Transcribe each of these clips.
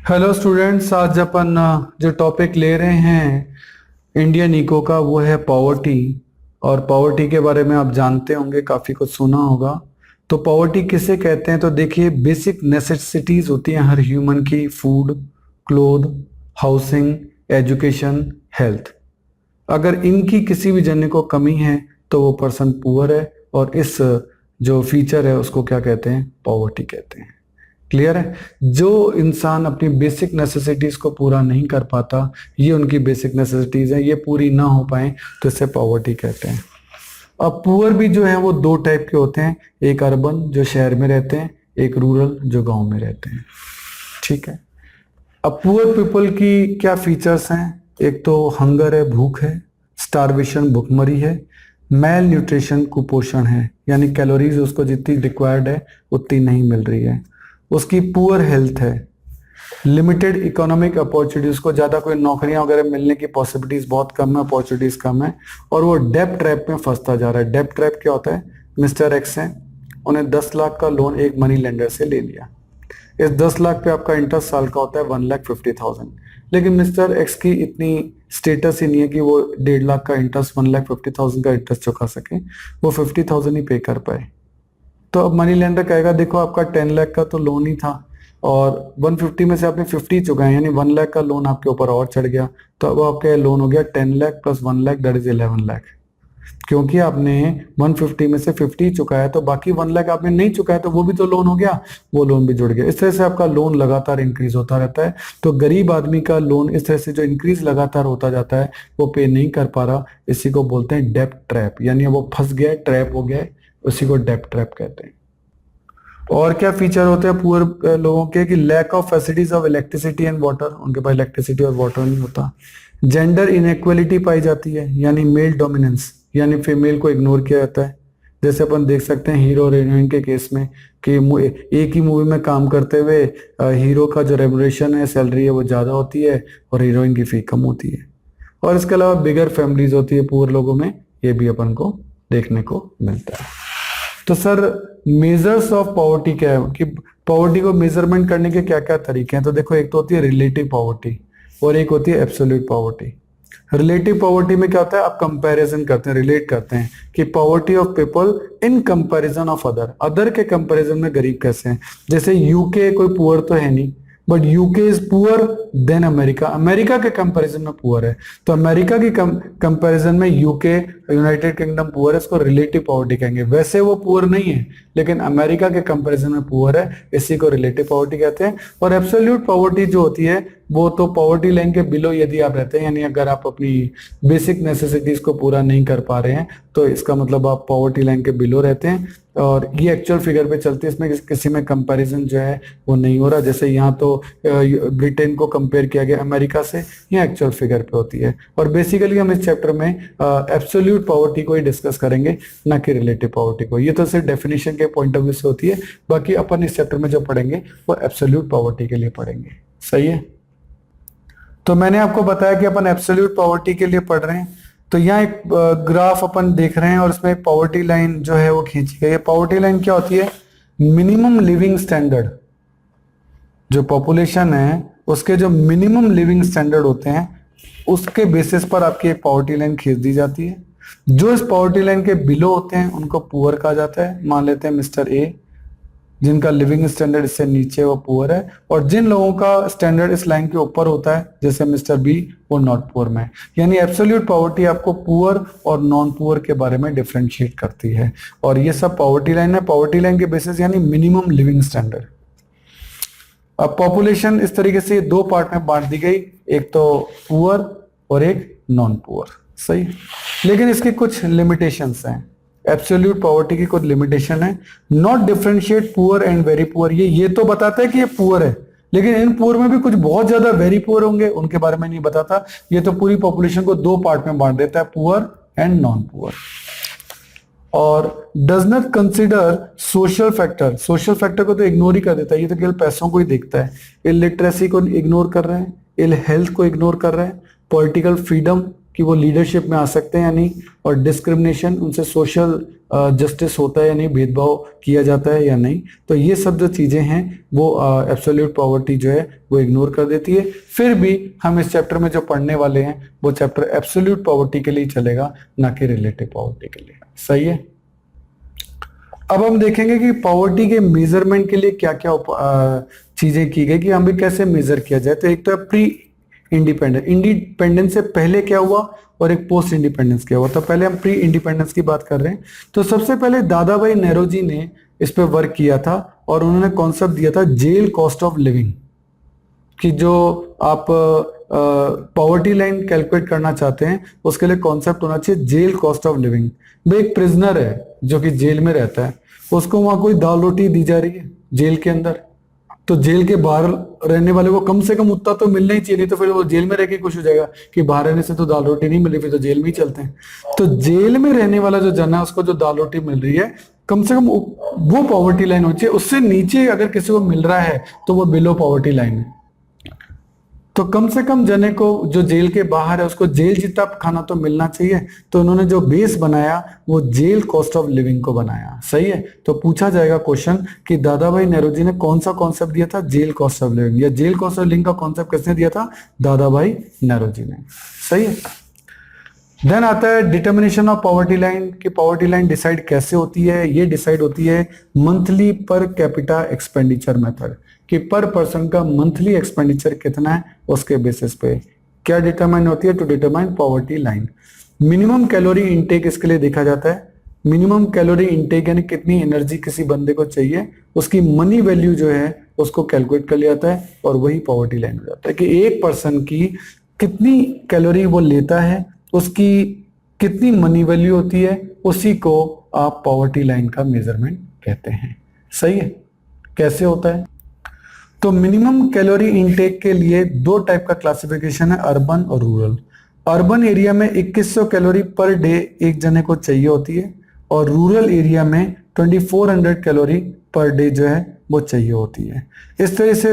Hello students, आज अपन जो topic ले रहे हैं इंडियन इको का वो है पॉवर्टी। और पॉवर्टी के बारे में आप जानते होंगे, काफ़ी कुछ सुना होगा। तो पॉवर्टी किसे कहते हैं? तो देखिए, बेसिक नेसेसिटीज होती हैं हर ह्यूमन की। Food, cloth, housing, education, health. अगर इनकी किसी भी जने को कमी है तो वो पर्सन पुअर है। और इस जो फीचर है उसको क्या कहते हैं? पॉवर्टी कहते हैं। क्लियर है? जो इंसान अपनी बेसिक नेसेसिटीज को पूरा नहीं कर पाता, ये उनकी बेसिक नेसेसिटीज है, ये पूरी ना हो पाए तो इसे पॉवर्टी कहते हैं। अब पुअर भी जो है वो दो टाइप के होते हैं। एक अर्बन जो शहर में रहते हैं, एक रूरल जो गांव में रहते हैं। ठीक है। अब पुअर पीपल की क्या फीचर्स हैं? एक तो हंगर है, भूख है। स्टारवेशन, भुखमरी है। मेल न्यूट्रिशन, कुपोषण है, यानी कैलोरीज उसको जितनी रिक्वायर्ड है उतनी नहीं मिल रही है। उसकी पुअर हेल्थ है। लिमिटेड इकोनॉमिक अपॉर्चुनिटीज, को ज्यादा कोई नौकरियां वगैरह मिलने की पॉसिबिलिटीज बहुत कम है, अपॉर्चुनिटीज कम है। और वो डेप ट्रैप में फंसता जा रहा है। डेप ट्रैप क्या होता है? मिस्टर एक्स है, उन्हें 10 लाख का लोन एक मनी लेंडर से ले लिया। इस 10 लाख पे आपका इंटरेस्ट साल का होता है 1,50,000। लेकिन मिस्टर एक्स की इतनी स्टेटस ही नहीं है कि वो 1.5 लाख का इंटरेस्ट, 1,50,000 का इंटरेस्ट चुका सके। वो 50,000 ही पे कर पाए। तो अब मनी लेंडर कहेगा, देखो आपका 10 लाख का तो लोन ही था और 150 में से आपने 50 चुकाए, यानी 1 लाख का लोन आपके ऊपर और चढ़ गया। तो अब आपका लोन हो गया 10 lakh plus 1 lakh, that is 11 lakh. क्योंकि आपने 150 में से 50 चुकाया तो बाकी 1 लाख आपने नहीं चुकाया, तो वो भी तो लोन हो गया, वो लोन भी जुड़ गया। इस तरह से आपका लोन लगातार इंक्रीज होता रहता है। तो गरीब आदमी का लोन इस तरह से जो इंक्रीज लगातार होता जाता है, वो पे नहीं कर पा रहा। इसी को बोलते हैं डेब्ट ट्रैप, यानी वो फंस गया, ट्रैप हो गया, उसी को डेब्ट ट्रैप कहते हैं। और क्या फीचर होते हैं पुअर लोगों के? कि lack of facilities of electricity and water, उनके पास इलेक्ट्रिसिटी और वाटर नहीं होता। जेंडर इनइक्वलिटी पाई जाती है, यानी मेल डोमिनेंस, यानी फीमेल को इग्नोर किया जाता है। जैसे अपन देख सकते हैं हीरो और हीरोइन के केस में कि एक ही मूवी में काम करते हुए हीरो का जो रेमुनरेशन है, सैलरी है, वो ज़्यादा होती है और हीरोइन की फी कम होती है। और इसके अलावा बिगर फैमिलीज होती है पुअर लोगों में, ये भी अपन को देखने को मिलता है। तो सर, मेजर्स ऑफ पॉवर्टी क्या है? कि पॉवर्टी को मेजरमेंट करने के क्या क्या तरीके हैं? तो देखो, एक तो होती है रिलेटिव पॉवर्टी और एक होती है एब्सोल्यूट पॉवर्टी। रिलेटिव पॉवर्टी में क्या होता है? आप कंपैरिजन करते हैं, रिलेट करते हैं कि poverty of people in comparison of other, other के कंपैरिजन में गरीब कैसे हैं। जैसे यूके कोई पुअर तो है नहीं, but UK is poor then America, America के कंपैरिजन में पुअर है। तो अमेरिका की कंपैरिजन में यूके, यूनाइटेड किंगडम पुअर है, इसको रिलेटिव पॉवर्टी कहेंगे। वैसे वो पुअर नहीं है, लेकिन अमेरिका के कंपैरिजन में पुअर है, इसी को रिलेटिव पॉवर्टी कहते हैं। और एब्सोल्यूट पॉवर्टी जो होती है वो तो पॉवर्टी लाइन के बिलो यदि आप रहते हैं, यानी अगर आप अपनी बेसिक नेसेसिटीज को पूरा नहीं कर पा रहे हैं, तो इसका मतलब आप पॉवर्टी लाइन के बिलो रहते हैं। और ये एक्चुअल फिगर पे चलती है, इसमें किसी में कंपैरिजन जो है वो नहीं हो रहा। जैसे यहाँ तो ब्रिटेन को कंपेयर किया गया अमेरिका से, यहाँ एक्चुअल फिगर पे होती है। और बेसिकली हम इस चैप्टर में एब्सोल्यूट पॉवर्टी को ही डिस्कस करेंगे, ना कि रिलेटिव पॉवर्टी को। ये तो सिर्फ डेफिनेशन के पॉइंट ऑफ व्यू से होती है, बाकी अपन इस चैप्टर में जो पढ़ेंगे वो एब्सोल्यूट पॉवर्टी के लिए पढ़ेंगे। सही है? तो मैंने आपको बताया कि अपन एब्सोल्यूट पॉवर्टी के लिए पढ़ रहे हैं। तो यहाँ एक ग्राफ अपन देख रहे हैं और इसमें पॉवर्टी लाइन जो है वो खींची गई है। पॉवर्टी लाइन क्या होती है? मिनिमम लिविंग स्टैंडर्ड, जो पॉपुलेशन है उसके जो मिनिमम लिविंग स्टैंडर्ड होते हैं, उसके बेसिस पर आपकी एक पॉवर्टी लाइन खींच दी जाती है। जो इस पॉवर्टी लाइन के बिलो होते हैं उनको पुअर कहा जाता है। मान लेते हैं मिस्टर ए, जिनका लिविंग स्टैंडर्ड इससे नीचे वो पुअर है। और जिन लोगों का स्टैंडर्ड इस लाइन के ऊपर होता है, जैसे मिस्टर बी, वो नॉट पुअर में। यानी एब्सोल्यूट पॉवर्टी आपको पुअर और नॉन पुअर के बारे में डिफरेंशिएट करती है। और ये सब पॉवर्टी लाइन है, पॉवर्टी लाइन के बेसिस यानी मिनिमम लिविंग स्टैंडर्ड। अब पॉपुलेशन इस तरीके से दो पार्ट में बांट दी गई, एक तो पुअर और एक नॉन पुअर। सही। लेकिन इसकी कुछ लिमिटेशंस हैं। एब्सोल्यूट पॉवर्टी की कुछ लिमिटेशन है। Not differentiate poor and very poor, ये तो बताता है कि ये पुअर है, लेकिन इन पुअर में भी कुछ बहुत ज्यादा वेरी पुअर होंगे, उनके बारे में नहीं बताता। ये तो पूरी पॉपुलेशन को दो पार्ट में बांट देता है, पुअर एंड नॉन पुअर। और does not consider social factor, social factor को तो इग्नोर ही कर देता है, ये तो केवल पैसों को ही देखता है। इलिटरेसी को इग्नोर कर रहे हैं, इल हेल्थ को इग्नोर कर रहे हैं, पॉलिटिकल फ्रीडम कि वो लीडरशिप में आ सकते हैं या नहीं, और डिस्क्रिमिनेशन, उनसे सोशल जस्टिस होता है या नहीं, भेदभाव किया जाता है या नहीं। तो ये सब जो चीजें हैं वो एब्सोल्यूट पॉवर्टी जो है वो इग्नोर कर देती है। फिर भी हम इस चैप्टर में जो पढ़ने वाले हैं वो चैप्टर एब्सोल्यूट पॉवर्टी के लिए चलेगा, ना कि रिलेटिव पॉवर्टी के लिए। सही है। अब हम देखेंगे कि पॉवर्टी के मेजरमेंट के लिए क्या क्या चीजें की गई कि हम भी कैसे मेजर किया जाए। तो एक तो प्री इंडिपेंडेंस से पहले क्या हुआ और एक पोस्ट इंडिपेंडेंस क्या हुआ। तो पहले हम प्री इंडिपेंडेंस की बात कर रहे हैं। तो सबसे पहले दादा भाई नेहरू ने इस पे वर्क किया था और उन्होंने कॉन्सेप्ट दिया था जेल कॉस्ट ऑफ लिविंग, कि जो आप पॉवर्टी लाइन कैलकुलेट करना चाहते हैं उसके लिए कॉन्सेप्ट होना चाहिए जेल कॉस्ट ऑफ लिविंग। भाई एक प्रिजनर है जो कि जेल में रहता है, उसको वहां कोई दाल रोटी दी जा रही है जेल के अंदर, तो जेल के बाहर रहने वाले को कम से कम उतना तो मिलना ही चाहिए, नहीं तो फिर वो जेल में रह के खुश हो जाएगा कि बाहर रहने से तो दाल रोटी नहीं मिल रही, फिर तो जेल में ही चलते हैं। तो जेल में रहने वाला जो जन है उसको जो दाल रोटी मिल रही है कम से कम वो पॉवर्टी लाइन होनी चाहिए। उससे नीचे अगर किसी को मिल रहा है तो वो बिलो पॉवर्टी लाइन है। तो कम से कम जने को जो जेल के बाहर है उसको जेल जितना खाना तो मिलना चाहिए। तो उन्होंने जो बेस बनाया वो जेल कॉस्ट ऑफ लिविंग को बनाया। सही है। तो पूछा जाएगा क्वेश्चन कि दादा भाई नेहरू जी ने कौन सा कॉन्सेप्ट दिया था, जेल कॉस्ट ऑफ लिविंग, या जेल कॉस्ट ऑफ लिविंग का कॉन्सेप्ट किसने दिया था, दादा भाई नेहरू जी ने। सही है। देन आता है डिटर्मिनेशन ऑफ पॉवर्टी लाइन, कि पॉवर्टी लाइन डिसाइड कैसे होती है। ये डिसाइड होती है monthly per capita expenditure method, कि पर पर्सन का मंथली एक्सपेंडिचर कितना है उसके बेसिस पे क्या डिटरमाइन होती है, to determine poverty line. Minimum calorie intake इसके लिए देखा जाता है। मिनिमम कैलोरी इनटेक यानी कितनी एनर्जी किसी बंदे को चाहिए, उसकी मनी वैल्यू जो है उसको कैलकुलेट कर लिया जाता है और वही पॉवर्टी लाइन हो जाता है, कि एक पर्सन की कितनी कैलोरी वो लेता है, उसकी कितनी मनी वैल्यू होती है, उसी को आप पॉवर्टी लाइन का मेजरमेंट कहते हैं। सही है। कैसे होता है, तो मिनिमम कैलोरी इनटेक के लिए दो टाइप का क्लासिफिकेशन है, अर्बन और रूरल। अर्बन एरिया में 2100 कैलोरी पर डे एक जने को चाहिए होती है, और रूरल एरिया में 2400 कैलोरी पर डे जो है वो चाहिए होती है। इस तरह से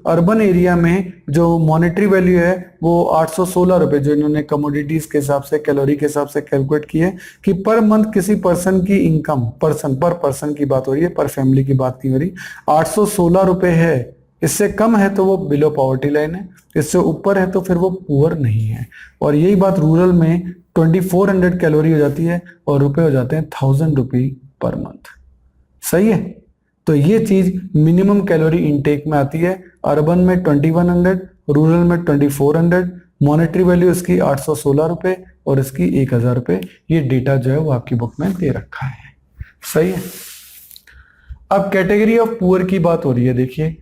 अर्बन एरिया में जो मॉनेटरी वैल्यू है वो 816 रुपए, जो इन्होंने कमोडिटीज के हिसाब से कैलोरी के हिसाब से कैलकुलेट किए, कि पर मंथ किसी पर्सन की इनकम, पर पर्सन की बात हो रही है, पर फैमिली की बात नहीं हो रही, 816 रुपए है। इससे कम है तो वो बिलो पॉवर्टी लाइन है, इससे ऊपर है तो फिर वो पुअर नहीं है। और यही बात रूरल में 2400 कैलोरी हो जाती है और रुपए हो जाते हैं 1000 रुपी पर मंथ। सही है। तो ये चीज मिनिमम कैलोरी इनटेक में आती है। अर्बन में 2100, रूरल में 2400, मॉनेटरी वैल्यू इसकी 816 रुपए और इसकी 1000 रुपए। ये डेटा जो है वो आपकी बुक में दे रखा है। सही है। अब कैटेगरी ऑफ पुअर की बात हो रही है। देखिए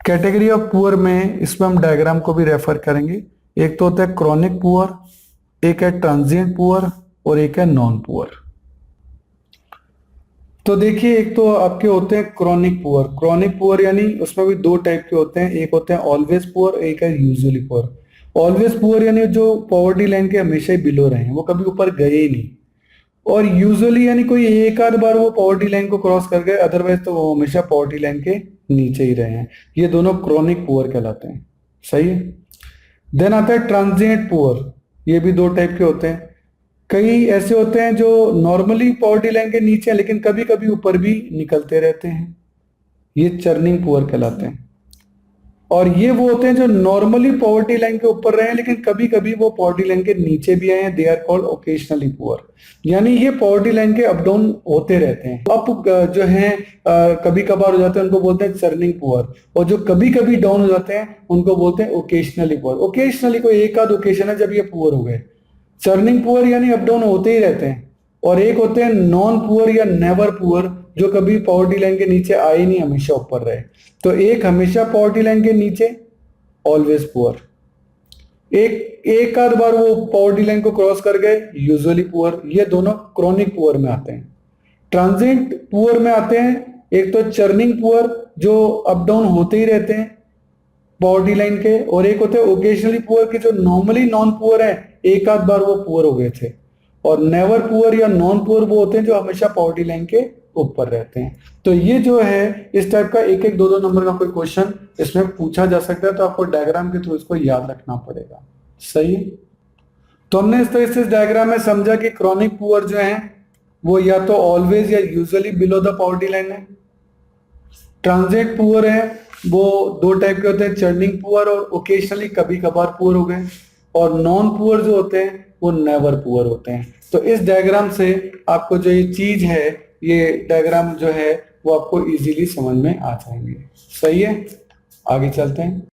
कैटेगरी ऑफ पुअर में इसमें हम डायग्राम को भी रेफर करेंगे। एक तो होता है क्रॉनिक पुअर, एक है ट्रांजिएंट पुअर और एक है नॉन पुअर। तो देखिए एक तो आपके होते हैं क्रॉनिक पुअर। क्रॉनिक पुअर यानी उसमें भी दो टाइप के होते हैं, एक होते हैं ऑलवेज पुअर, एक है यूजुअली पुअर। ऑलवेज पुअर यानी जो पॉवर्टी लाइन के हमेशा ही बिलो रहे हैं, वो कभी ऊपर गए ही नहीं। और यूजुअली यानी कोई एक आध बार वो पॉवर्टी लाइन को क्रॉस कर गए, अदरवाइज तो वो हमेशा पॉवर्टी लाइन के नीचे ही रहे हैं। ये दोनों क्रॉनिक पुअर कहलाते हैं। सही है। देन आता है ट्रांजिएंट पुअर। ये भी दो टाइप के होते हैं। कई ऐसे होते हैं जो नॉर्मली पॉवर्टी लाइन के नीचे हैं लेकिन कभी कभी ऊपर भी निकलते रहते हैं, ये चर्निंग पुअर कहलाते हैं। और ये वो होते हैं जो नॉर्मली पॉवर्टी लाइन के ऊपर रहे हैं लेकिन कभी कभी वो पॉवर्टी लाइन के नीचे भी आए हैं, they are called occasionally poor. यानी ये पॉवर्टी लाइन के अप डाउन होते रहते हैं। अप जो है कभी कभार हो जाते हैं उनको बोलते हैं चर्निंग पुअर, और जो कभी कभी डाउन हो जाते हैं उनको बोलते हैं ओकेशनली पुअर। ओकेशनली कोई एक आध ओकेशन है जब ये पुअर हो गए। चर्निंग पुअर यानी अप डाउन होते ही रहते हैं। और एक होते हैं नॉन पुअर या नेवर पुअर, जो कभी पॉवर्टी लाइन के नीचे आए नहीं, हमेशा ऊपर रहे। तो एक हमेशा पॉवर्टी लाइन के नीचे, ऑलवेज पुअर। एक आध बार वो पॉवर्टी लाइन को क्रॉस कर गए, यूजुअली पुअर। ये दोनों क्रॉनिक पुअर में आते हैं। ट्रांजिएंट पुअर में आते हैं एक तो चर्निंग पुअर, जो अप डाउन होते ही रहते हैं पॉवर्टी लाइन के, और एक होते हैं ओकेशनली पुअर के जो नॉर्मली नॉन पुअर है, एक आध बार वो पुअर हो गए थे। और नेवर पुअर या नॉन पुअर वो होते हैं जो हमेशा पॉवर्टी लाइन के ऊपर रहते हैं। तो ये जो है इस टाइप का एक एक दो दो नंबर का कोई क्वेश्चन इसमें पूछा जा सकता है, तो आपको डायग्राम के थ्रू इसको याद रखना पड़ेगा। सही है। तो हमने इस तरह से इस डायग्राम में समझा कि क्रॉनिक पुअर जो है वो या तो ऑलवेज या usually below the poverty line है। ट्रांजिट पुअर है वो दो टाइप के होते हैं, चर्निंग पुअर और ओकेजनली कभी कभार पुअर हो गए। और नॉन पुअर जो होते हैं वो नेवर पुअर होते हैं। तो इस डायग्राम से आपको जो ये चीज है, ये डायग्राम जो है वो आपको इजीली समझ में आ जाएंगे। सही है, आगे चलते हैं।